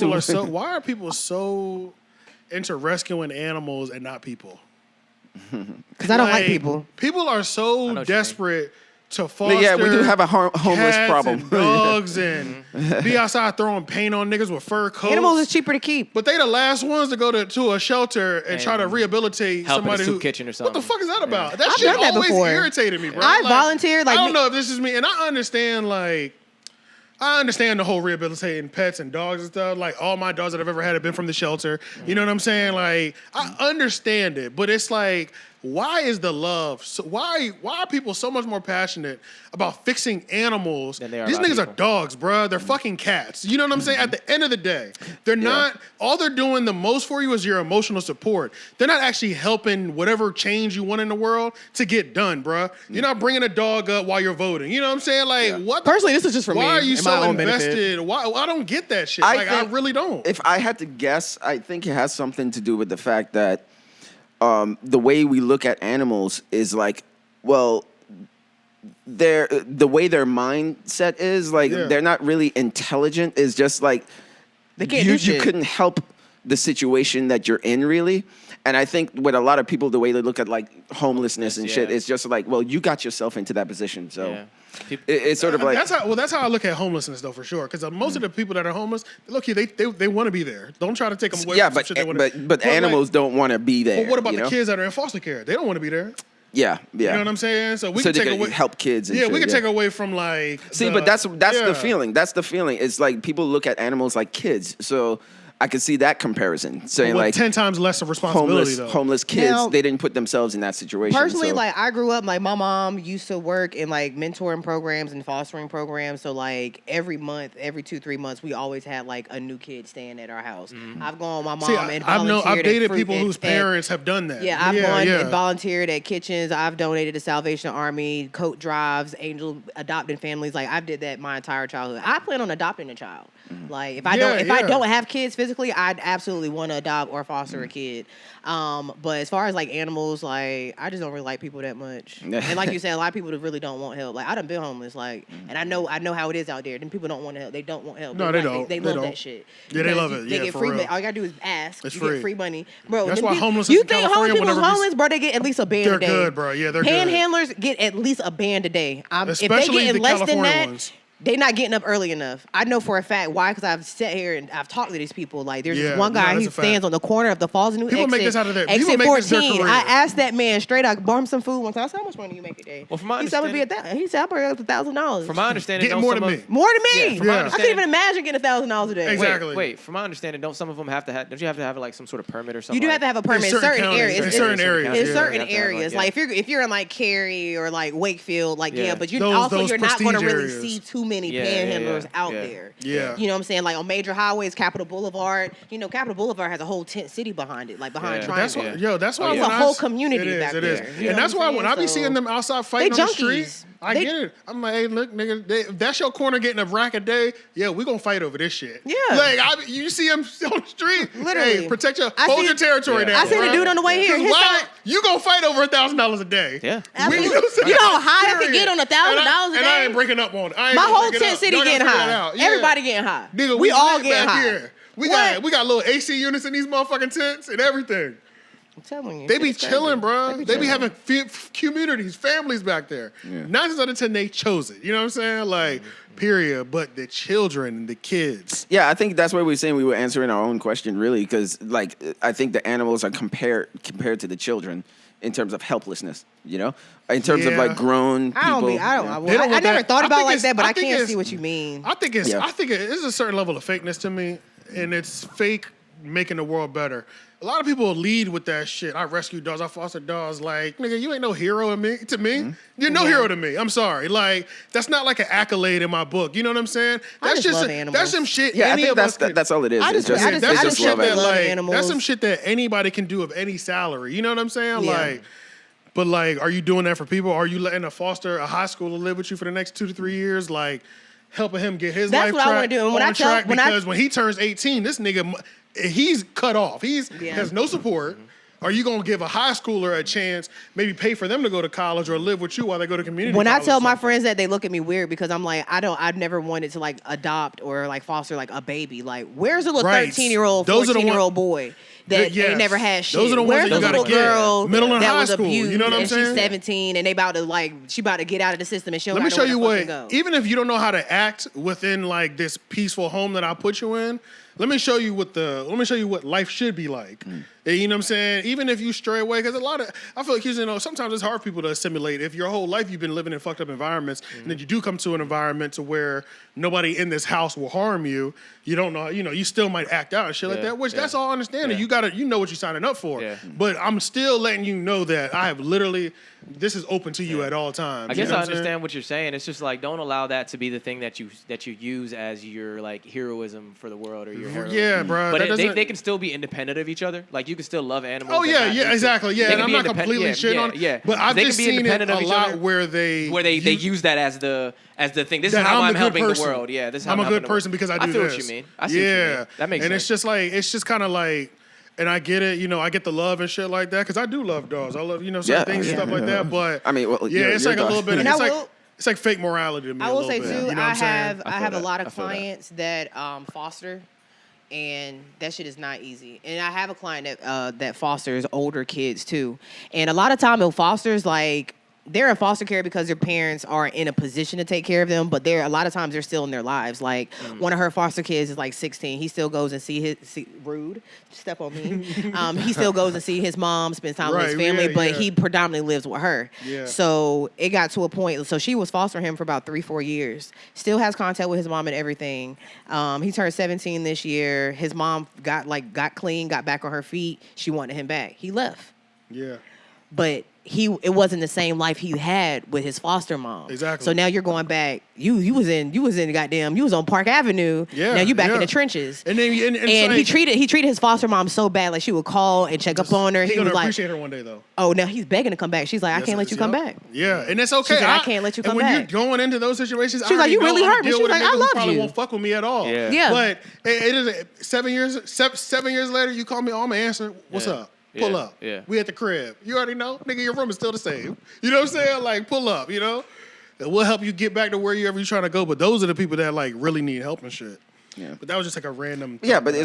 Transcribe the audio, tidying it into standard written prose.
Why are people so into rescuing animals and not people? Because I don't like people. People are so desperate to foster. Yeah, we do have a homeless problem. And dogs and be outside throwing paint on niggas with fur coats. Animals is cheaper to keep. But they the last ones to go to a shelter and try to rehabilitate somebody in a soup kitchen or something. What the fuck is that about? That I've shit done that always before. irritated me, bro. I volunteered. I don't know if this is me, and I understand the whole rehabilitating pets and dogs and stuff. Like, all my dogs that I've ever had have been from the shelter. You know what I'm saying? Like, I understand it, but it's like, why is the love? So why are people so much more passionate about fixing animals? Than they are These about niggas people. are dogs, bro. They're fucking cats. You know what I'm saying? At the end of the day, they're not. All they're doing the most for you is your emotional support. They're not actually helping whatever change you want in the world to get done, bro. You're not bringing a dog up while you're voting. You know what I'm saying? Like, what? Personally, this is just for me. Why are you and my so own benefit. invested? Why? I don't get that shit. I really don't. If I had to guess, I think it has something to do with the fact that the way we look at animals is like, well, the way their mindset is, like, they're not really intelligent. Is just like they can't do shit. You couldn't help the situation that you're in, really. And I think with a lot of people, the way they look at like homelessness and shit, it's just like, well, you got yourself into that position, so it's sort of like that's how I look at homelessness, though, for sure. Because most of the people that are homeless, look here, they want to be there. Don't try to take them away. Yeah, from some shit but animals don't want to be there. But what about the kids that are in foster care? They don't want to be there. Yeah. You know what I'm saying? So we so can they take away help kids. And shit, we can take away from like. But that's the feeling. That's the feeling. It's like people look at animals like kids. So I could see that comparison, saying like 10 times less of responsibility. Homeless kids, Now, they didn't put themselves in that situation. Personally, so. like, I grew up, like, my mom used to work in like mentoring programs and fostering programs. So like every month, every 2-3 months, we always had like a new kid staying at our house. I've gone with my mom and volunteered. I've dated at people whose parents have done that. Yeah, I've gone and volunteered at kitchens. I've donated to Salvation Army, coat drives, angel adopted families. Like, I did that my entire childhood. I plan on adopting a child. Like, if I don't have kids physically, I'd absolutely want to adopt or foster a kid. But as far as like animals, like, I just don't really like people that much. And like you said, a lot of people that really don't want help. Like, I done been homeless, like, and I know how it is out there. Then people don't want help. They don't want help. No, they don't. They love that shit. Yeah, they love it. They Yeah, get for free. real. All you gotta do is ask. It's you free. get free money, bro. That's why homeless. You in think California, homeless people's whenever homeless, bro? They get at least a band a day. They're good, bro. Yeah, they're good. Panhandlers get at least a band a day. If they Especially getting the less than California that, ones. they not getting up early enough. I know for a fact why, because I've sat here and I've talked to these people. Like, there's this one guy that's who a fact. stands on the corner of the Falls New People exit. make this out of their- people Exit make this their 14. career. I asked that man straight. I bought him some food one time. I said, how much money you make a day? Well, from my he said, I'm gonna be understanding- he said, I'm bringing up $1,000. From my understanding, Getting more than me. More than me. Yeah, from my I couldn't understanding- even imagine getting $1,000 a day. Exactly. Wait, from my understanding, don't some of them have to have? Don't you have to have like some sort of permit or something? You do have to have a permit in certain certain counties, areas. in certain areas, In yeah. certain You have to have, areas. like, Like, if you're in like Cary or like Wakefield, like Yeah. but you Those you're not going to prestige really areas. see too many Yeah, panhandlers out yeah. there. Yeah. You know what I'm saying? Like on major highways, Capitol Boulevard. You know, Capitol Boulevard has a whole tent city behind it, like behind Yeah. That's Triangle. why, that's why It's when a I whole s- community it is, back it is. there. You know And that's what why I'm when I be saying? seeing them outside fighting They on the street, junkies. I get it. I'm like, hey, look, nigga, if that's your corner getting a rack a day, yeah, we gonna fight over this shit. Yeah. Like, you see him on the street, Literally. hey, protect I hold see- your territory Yeah. down. I seen a bro. dude on the way here. 'Cause His why- son- you gonna fight over $1,000 a day? Yeah. Absolutely. You know what I'm saying? You know how high I could Period. get on $1,000 a And I day? ain't breaking up on it. I ain't My gonna whole break it tent up. city Y'all gotta getting figure that high. out. Yeah. Everybody getting high. Nigga, we all lit getting back high. here. We What? got little AC units in these motherfucking tents and everything. I'm telling you. They be it's crazy. chilling, bro. They be chilling. having communities, families back there. 9 times out of 10, they chose it. You know what I'm saying? Like, period. But the children and the kids. Yeah, I think that's why we were saying we were answering our own question, really, because like I think the animals are compared to the children in terms of helplessness. You know, in terms of Yeah. like grown people. I They don't I want never that. thought I about it think like it's- that, but I I think can't it's- see what you mean. I think it's Yeah. a certain level of fakeness to me, and it's fake making the world better. A lot of people lead with that shit. I rescue dogs, I foster dogs. Like, nigga, you ain't no hero to me. Mm-hmm. You're no hero to me. I'm sorry. Like, that's not like an accolade in my book. You know what I'm saying? I That's just love that's animals. some shit. Yeah, I any think of us could- that's all it is. I It's just- I just- that's I some just shit love that love like animals. that's some shit that anybody can do of any salary. You know what I'm saying? Yeah. Like, but like, are you doing that for people? Are you letting a high school to live with you for the next 2 to 3 years? Like, helping him get his That's life what I wanna do. And when on I tell- track when I- because when he turns 18, this nigga he's cut off. He's has no support. are you gonna give a high schooler a chance, maybe pay for them to go to college or live with you while they go to community When I college tell or my something? friends that, they look at me weird because I'm like, I've never wanted to like adopt or like foster like a baby. Like, where's a little Right. 13-year-old, Those are the 14-year-old boy that Yes. ain't never had shit? Those are the ones Where's that the you little gotta get. girl Middle and that high was school, abused you know what I'm and saying? she's 17 and she about to get out of the system and she don't Let me got show you nowhere what, to fucking go. even if you don't know how to act within like this peaceful home that I put you in, let me show you what life should be like. You know what I'm saying? Even if you stray away, because I feel like, you know, sometimes it's hard for people to assimilate. If your whole life you've been living in fucked up environments, and then you do come to an environment to where nobody in this house will harm you, you don't know, you know, you still might act out and shit like Yeah, that, which yeah. that's all understanding. Yeah. You know what you're signing up for. Yeah. But I'm still letting you know that I have literally, this is open to you at all times. I You guess know I what I'm saying? understand what you're saying. It's just like, don't allow that to be the thing that you use as your like heroism for the world or your heroism. Yeah, bro. But that doesn't- they can still be independent of each other. Like, you can still love animals. Oh and yeah, not yeah, need to- exactly. Yeah, they and can I'm be not independent- completely shitting yeah, on it. yeah. But I've They just can be seen it independent a of each lot other, where they use that as the thing. This is that how I'm the good helping the person. world. Yeah, this is how I'm a helping good the world. person because I do feel this. what you mean. I see what you mean. That makes and sense. it's just kind of like, and I get it, you know, I get the love and shit like that because I do love dogs. I love, you know, certain Yeah, things and yeah, stuff like that. But I mean, well, yeah, your- it's your like a dog- little bit. And It's I like will- it's like fake morality to me. I a will little say bit, too, you know what I'm saying? I have a that. lot I of feel that. clients that foster, and that shit is not easy. And I have a client that fosters older kids too, and a lot of time in fosters, like, they're in foster care because their parents are in a position to take care of them, but a lot of times they're still in their lives. Like, one of her foster kids is like 16. He still goes and see rude, step on me. He still goes and see his mom, spends time with his Right, family, yeah, but yeah. he predominantly lives with her. Yeah. So it got to a point. So she was fostering him for about 3-4 years. Still has contact with his mom and everything. He turned 17 this year. His mom got clean, got back on her feet. She wanted him back. He left, Yeah. but it wasn't the same life he had with his foster mom. Exactly. So now you're going back. You was on Park Avenue. Yeah, Now you back in yeah. the trenches. And then and And he treated his foster mom so bad. Like, she would call and check up on her. He's He gonna was like, appreciate her one day though. "Oh, now he's begging to come back." She's like, "I can't let you come back." Yeah, and that's okay. She's like, "I can't let you come and when back." you're going into those situations, She's like, "You really hurt me." She's She's like, "I love probably you." won't fuck with me at all. Yeah. Yeah. But it is 7 years later. You call me, I'm gonna answer. What's Yeah. up? Pull Yeah. up. Yeah. We at the crib. You already know, nigga. Your room is still the same. You know what I'm saying? Like, pull up. You know, and we'll help you get back to wherever you're trying to go. But those are the people that like really need help and shit. Yeah. But that was just like a random. Yeah, but